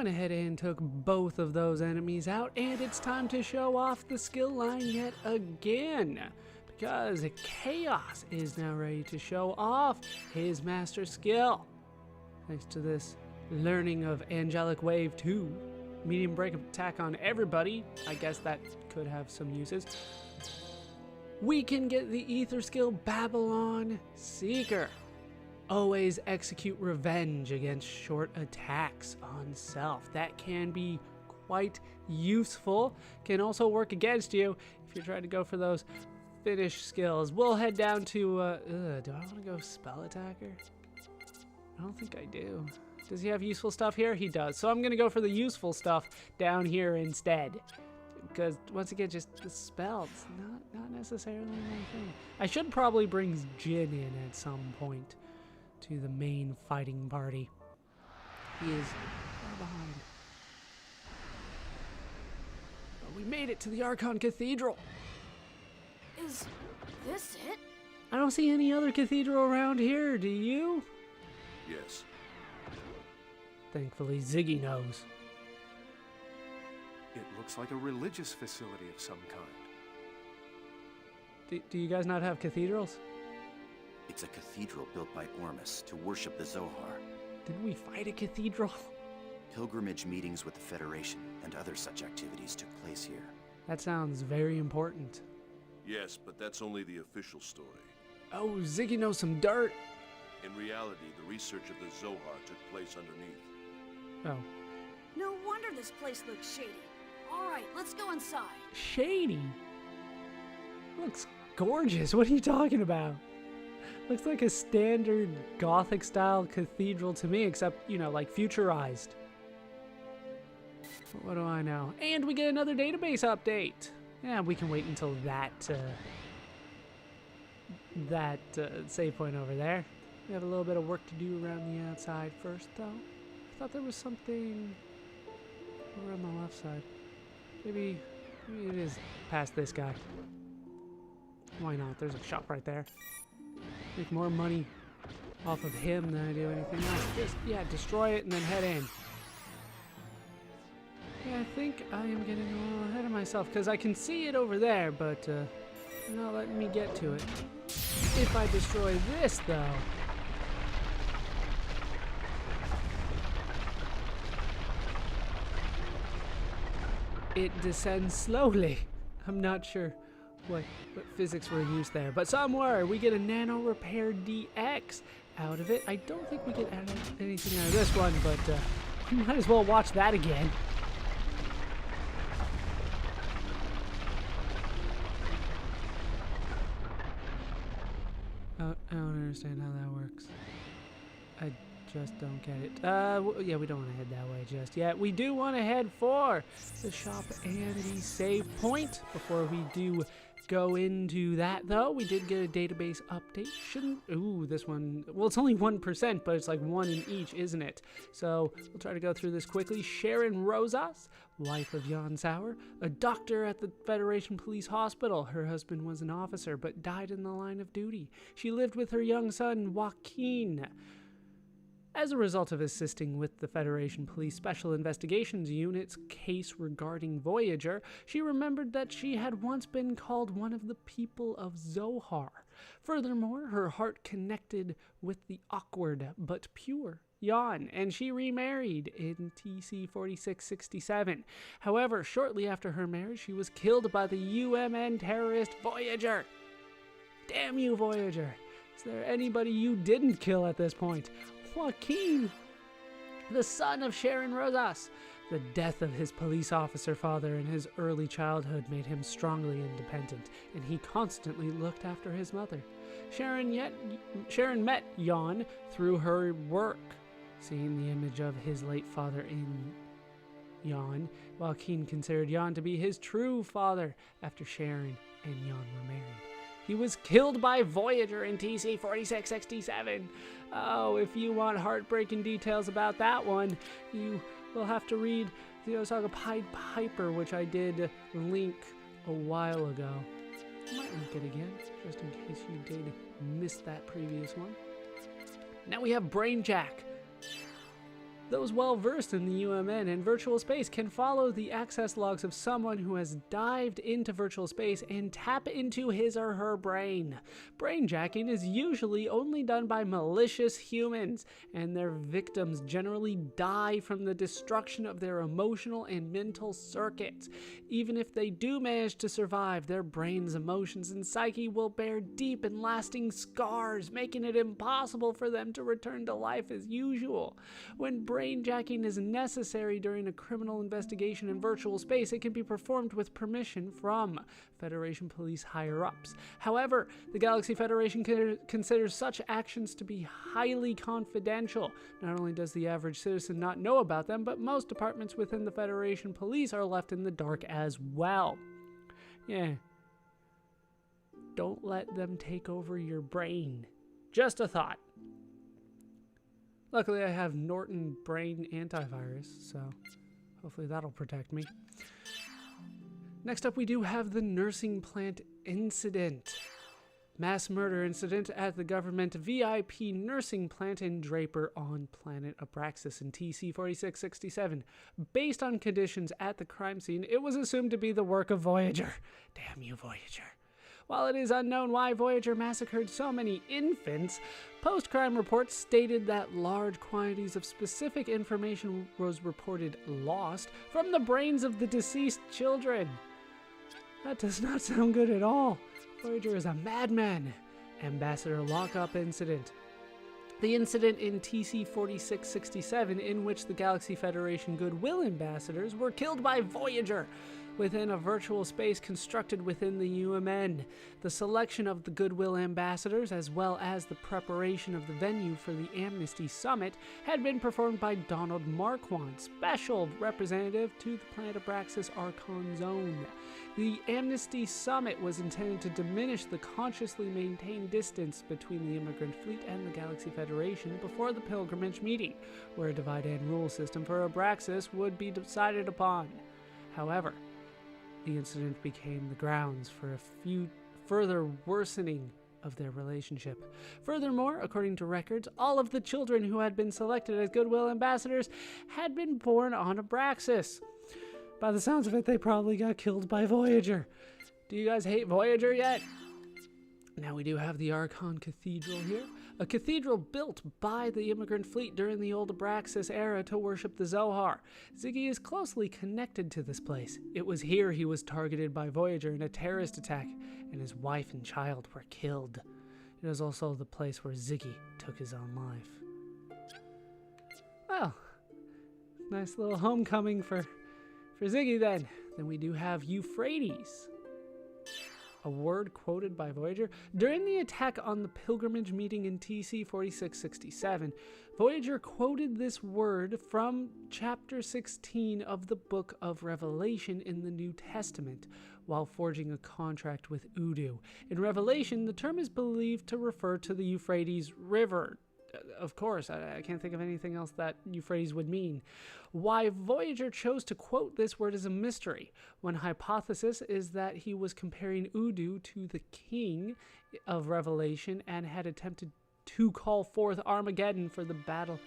went ahead and took both of those enemies out, and it's time to show off the skill line yet again, because Chaos is now ready to show off his master skill. Thanks to this learning of Angelic Wave 2, medium break attack on everybody, I guess that could have some uses. We can get the ether skill Babylon Seeker. Always execute revenge against short attacks on self. That can be quite useful. Can also work against you if you're trying to go for those finish skills. We'll head down to, do I want to go spell attacker? I don't think I do. Does he have useful stuff here? He does. So I'm going to go for the useful stuff down here instead. Because, once again, just the spells, not necessarily my thing. I should probably bring Jin in at some point to the main fighting party. He is far behind. But we made it to the Archon Cathedral. Is this it? I don't see any other cathedral around here, do you? Yes. Thankfully, Ziggy knows. It looks like a religious facility of some kind. Do you guys not have cathedrals? It's a cathedral built by Ormus to worship the Zohar. Didn't we fight a cathedral? Pilgrimage meetings with the Federation and other such activities took place here. That sounds very important. Yes, but that's only the official story. Oh, Ziggy knows some dirt. In reality, the research of the Zohar took place underneath. Oh. No wonder this place looks shady. All right, let's go inside. Shady? Looks gorgeous. What are you talking about? Looks like a standard Gothic-style cathedral to me, except, you know, like futurized. But what do I know? And we get another database update. Yeah, we can wait until that save point over there. We have a little bit of work to do around the outside first, though. I thought there was something over on the left side. Maybe it is past this guy. Why not? There's a shop right there. Make more money off of him than I do anything else. Just, yeah, destroy it and then head in. Yeah, I think I am getting a little ahead of myself because I can see it over there, but they're not letting me get to it. If I destroy this, though... it descends slowly. I'm not sure what physics were used there, but somewhere we get a nano repair DX out of it. I don't think we get anything out of this one, but we might as well watch that again. I don't understand how that works. I just don't get it. Yeah, we don't want to head that way just yet. We do want to head for the shop and the save point. Before we do go into that, though, we did get a database update. Ooh, this one, well, it's only 1%, but it's like one in each, isn't it? So we'll try to go through this quickly. Sharon Rosas, wife of Jan Sauer, a doctor at the Federation Police Hospital. Her husband was an officer, but died in the line of duty. She lived with her young son, Joaquin. As a result of assisting with the Federation Police Special Investigations Unit's case regarding Voyager, she remembered that she had once been called one of the people of Zohar. Furthermore, her heart connected with the awkward but pure Jan, and she remarried in TC 4667. However, shortly after her marriage, she was killed by the UMN terrorist Voyager. Damn you, Voyager! Is there anybody you didn't kill at this point? Joaquin, the son of Sharon Rosas. The death of his police officer father in his early childhood made him strongly independent, and he constantly looked after his mother. Sharon met Jan through her work. Seeing the image of his late father in Jan, Joaquin considered Jan to be his true father after Sharon and Jan were married. He was killed by Voyager in TC 4667. Oh, if you want heartbreaking details about that one, you will have to read Xenosaga Pied Piper, which I did link a while ago. I might link it again, just in case you did miss that previous one. Now we have Brainjack. Those well versed in the UMN and virtual space can follow the access logs of someone who has dived into virtual space and tap into his or her brain. Brainjacking is usually only done by malicious humans, and their victims generally die from the destruction of their emotional and mental circuits. Even if they do manage to survive, their brain's emotions and psyche will bear deep and lasting scars, making it impossible for them to return to life as usual. When brainjacking is necessary during a criminal investigation in virtual space, it can be performed with permission from Federation police higher-ups. However, the Galaxy Federation considers such actions to be highly confidential. Not only does the average citizen not know about them, but most departments within the Federation police are left in the dark as well. Yeah. Don't let them take over your brain. Just a thought. Luckily, I have Norton Brain Antivirus, so hopefully that'll protect me. Next up, we do have the nursing plant incident. Mass murder incident at the government VIP nursing plant in Draper on planet Praxis in TC 4667. Based on conditions at the crime scene, it was assumed to be the work of Voyager. Damn you, Voyager. While it is unknown why Voyager massacred so many infants, post-crime reports stated that large quantities of specific information was reported lost from the brains of the deceased children. That does not sound good at all. Voyager is a madman. Ambassador lockup incident. The incident in TC 4667 in which the Galaxy Federation Goodwill ambassadors were killed by Voyager within a virtual space constructed within the UMN. The selection of the Goodwill ambassadors, as well as the preparation of the venue for the Amnesty Summit, had been performed by Donald Marquand, special representative to the planet Praxis Archon Zone. The Amnesty Summit was intended to diminish the consciously maintained distance between the immigrant fleet and the Galaxy Federation before the pilgrimage meeting, where a divide-and-rule system for Abraxas would be decided upon. However, the incident became the grounds for a further worsening of their relationship. Furthermore, according to records, all of the children who had been selected as Goodwill ambassadors had been born on Abraxas. By the sounds of it, they probably got killed by Voyager. Do you guys hate Voyager yet? Now we do have the Archon Cathedral here, a cathedral built by the immigrant fleet during the old Abraxas era to worship the Zohar. Ziggy is closely connected to this place. It was here he was targeted by Voyager in a terrorist attack, and his wife and child were killed. It is also the place where Ziggy took his own life. Well, nice little homecoming for Ziggy then. Then we do have Euphrates, a word quoted by Voyager. During the attack on the pilgrimage meeting in TC 4667, Voyager quoted this word from chapter 16 of the Book of Revelation in the New Testament while forging a contract with Udu. In Revelation, the term is believed to refer to the Euphrates River. Of course, I can't think of anything else that Euphrates would mean. Why Voyager chose to quote this word is a mystery. One hypothesis is that he was comparing Udu to the king of Revelation and had attempted to call forth Armageddon for the battle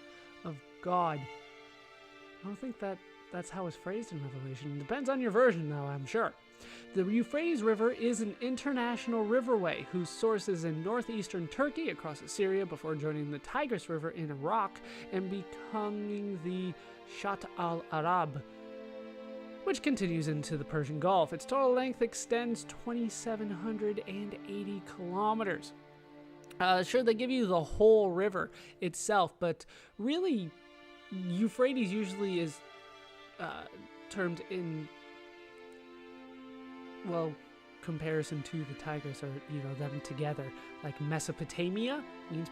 of God. I don't think that's how it's phrased in Revelation. It depends on your version, though, I'm sure. The Euphrates River is an international riverway whose source is in northeastern Turkey across Syria before joining the Tigris River in Iraq and becoming the Shatt al-Arab, which continues into the Persian Gulf. Its total length extends 2,780 kilometers. Sure, they give you the whole river itself, but really, Euphrates usually is termed in, well, comparison to the Tigris, or, them together. Like Mesopotamia means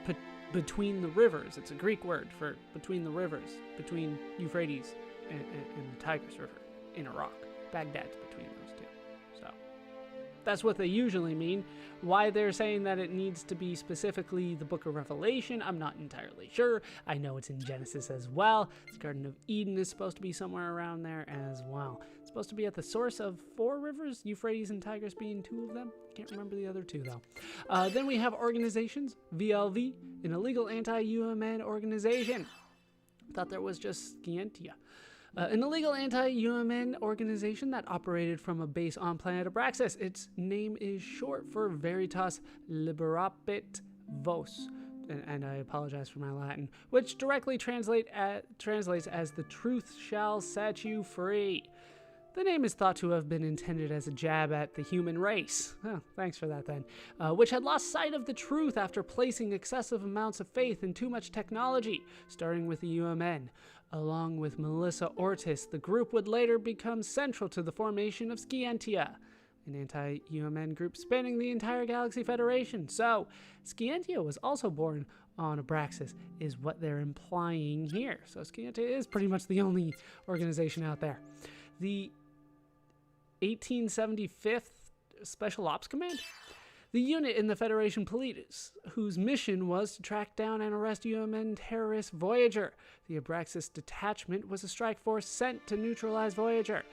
between the rivers. It's a Greek word for between the rivers, between Euphrates and the Tigris River in Iraq. Baghdad's between those two. So that's what they usually mean. Why they're saying that it needs to be specifically the Book of Revelation, I'm not entirely sure. I know it's in Genesis as well. The Garden of Eden is supposed to be somewhere around there as well. It's supposed to be at the source of 4 rivers, Euphrates and Tigris being 2 of them. Can't remember the other 2, though. Then we have organizations. VLV, an illegal anti-UMN organization. Thought there was just Scientia. An illegal anti-UMN organization that operated from a base on planet Praxis. Its name is short for Veritas Liberapit Vos, and I apologize for my Latin, which directly translates as "the truth shall set you free." The name is thought to have been intended as a jab at the human race. Oh, thanks for that then. Which had lost sight of the truth after placing excessive amounts of faith in too much technology, starting with the UMN. Along with Melissa Ortiz, the group would later become central to the formation of Scientia, an anti-UMN group spanning the entire Galaxy Federation. So, Scientia was also born on Abraxas, is what they're implying here. So Scientia is pretty much the only organization out there. The 1875th Special Ops Command? The unit in the Federation Police, whose mission was to track down and arrest UMN terrorist Voyager. The Abraxas detachment was a strike force sent to neutralize Voyager.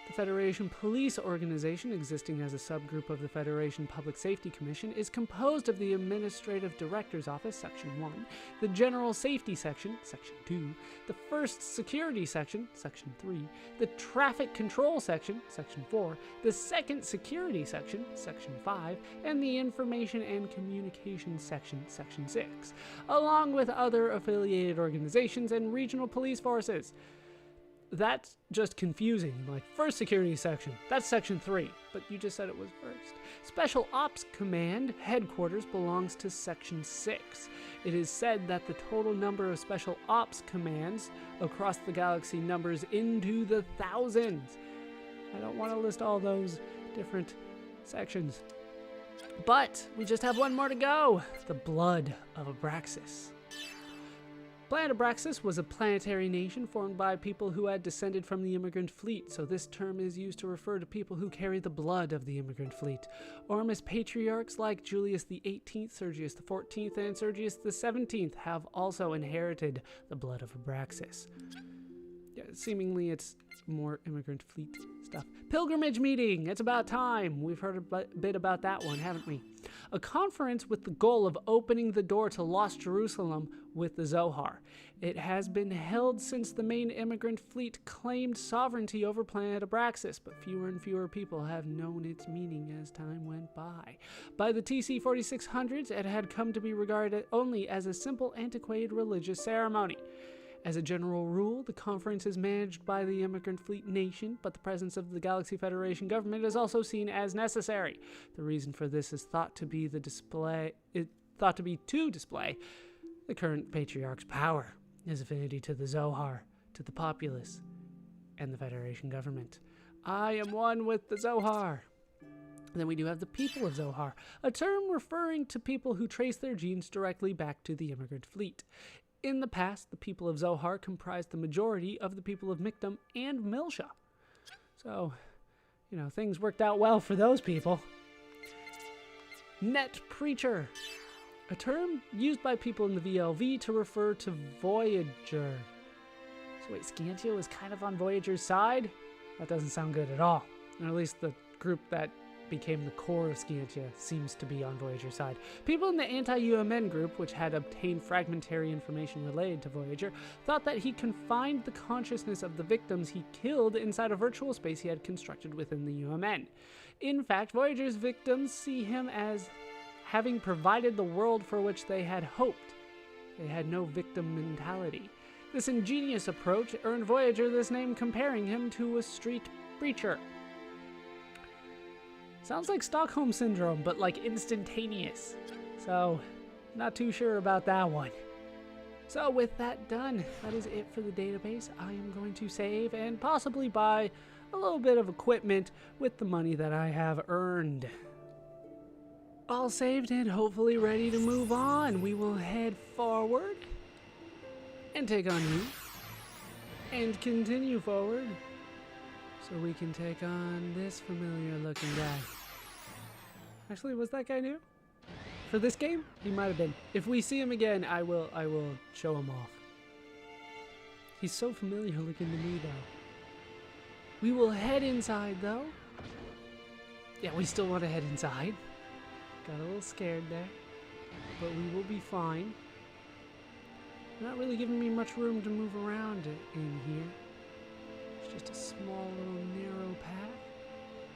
The Federation Police Organization, existing as a subgroup of the Federation Public Safety Commission, is composed of the Administrative Director's Office, Section 1, the General Safety Section, Section 2, the First Security Section, Section 3, the Traffic Control Section, Section 4, the Second Security Section, Section 5, and the Information and Communications Section, Section 6, along with other affiliated organizations and regional police forces. That's just confusing. Like, First Security Section, that's Section 3, but you just said it was first. Special Ops Command headquarters belongs to Section 6. It is said that the total number of Special Ops Commands across the galaxy numbers into the thousands. I don't want to list all those different sections. But we just have one more to go. The Blood of Abraxas. Planet Abraxas was a planetary nation formed by people who had descended from the immigrant fleet, so this term is used to refer to people who carry the blood of the immigrant fleet. Ormus patriarchs like Julius the 18th, Sergius the 14th, and Sergius the 17th have also inherited the blood of Abraxas. Yeah, seemingly it's more immigrant fleet stuff. Pilgrimage meeting! It's about time! We've heard a bit about that one, haven't we? A conference with the goal of opening the door to Lost Jerusalem with the Zohar. It has been held since the main immigrant fleet claimed sovereignty over planet Abraxas, but fewer and fewer people have known its meaning as time went by. By the TC 4600s, it had come to be regarded only as a simple, antiquated religious ceremony. As a general rule, the conference is managed by the immigrant fleet nation, but the presence of the Galaxy Federation government is also seen as necessary. The reason for this is thought to be to display the current patriarch's power, his affinity to the Zohar, to the populace, and the Federation government. I am one with the Zohar. Then we do have the people of Zohar, a term referring to people who trace their genes directly back to the immigrant fleet. In the past, the people of Zohar comprised the majority of the people of Michtam and Milsha. So, things worked out well for those people. Net Preacher, a term used by people in the VLV to refer to Voyager. So wait, Scientia was kind of on Voyager's side? That doesn't sound good at all. Or at least the group that became the core of Scientia seems to be on Voyager's side. People in the anti-UMN group, which had obtained fragmentary information related to Voyager, thought that he confined the consciousness of the victims he killed inside a virtual space he had constructed within the UMN. In fact, Voyager's victims see him as having provided the world for which they had hoped. They had no victim mentality. This ingenious approach earned Voyager this name, comparing him to a street preacher. Sounds like Stockholm Syndrome, but like instantaneous. So, not too sure about that one. So with that done, that is it for the database. I am going to save and possibly buy a little bit of equipment with the money that I have earned. All saved and hopefully ready to move on. We will head forward and take on you and continue forward. So we can take on this familiar looking guy. Actually, was that guy new? For this game? He might have been. If we see him again, I will show him off. He's so familiar looking to me though. We will head inside though. Yeah, we still want to head inside. Got a little scared there. But we will be fine. Not really giving me much room to move around in here. It's just a small little narrow path.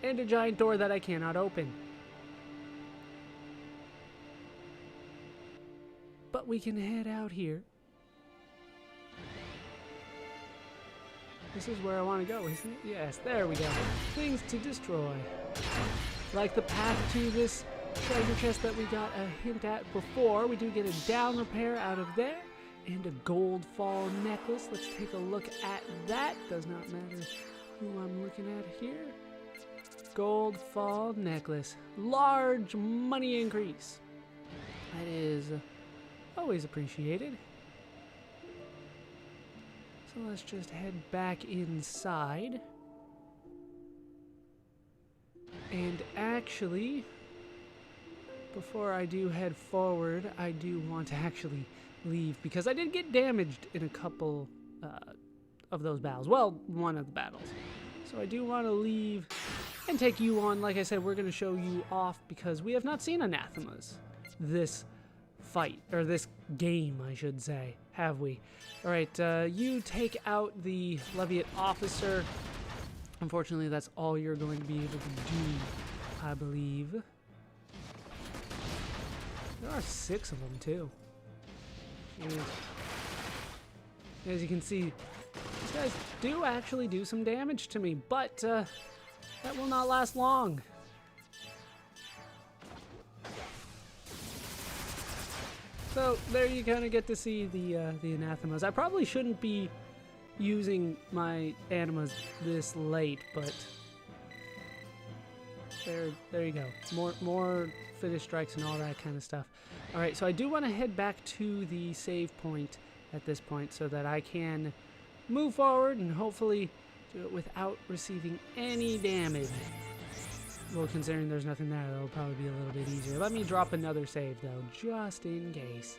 And a giant door that I cannot open. But we can head out here. This is where I want to go, isn't it? Yes, there we go. Things to destroy. Like the path to this treasure chest that we got a hint at before. We do get a down repair out of there. And a gold fall necklace. Let's take a look at that. Does not matter who I'm looking at here. Gold fall necklace. Large money increase. That is always appreciated. So let's just head back inside. And actually, before I do head forward, I do want to actually leave because I did get damaged in a couple of those battles. Well, one of the battles. So I do want to leave and take you on. Like I said, we're going to show you off because we have not seen anathemas this fight, or this game, I should say, have we? All right, you take out the Leviat officer. Unfortunately, that's all you're going to be able to do, I believe. There are 6 of them, too. Jeez. As you can see, these guys do actually do some damage to me, but that will not last long. So there you kind of get to see the anathemas. I probably shouldn't be using my animas this late, but there you go. More finish strikes and all that kind of stuff. All right, so I do want to head back to the save point at this point so that I can move forward and hopefully do it without receiving any damage. Well, considering there's nothing there, that'll probably be a little bit easier. Let me drop another save, though, just in case.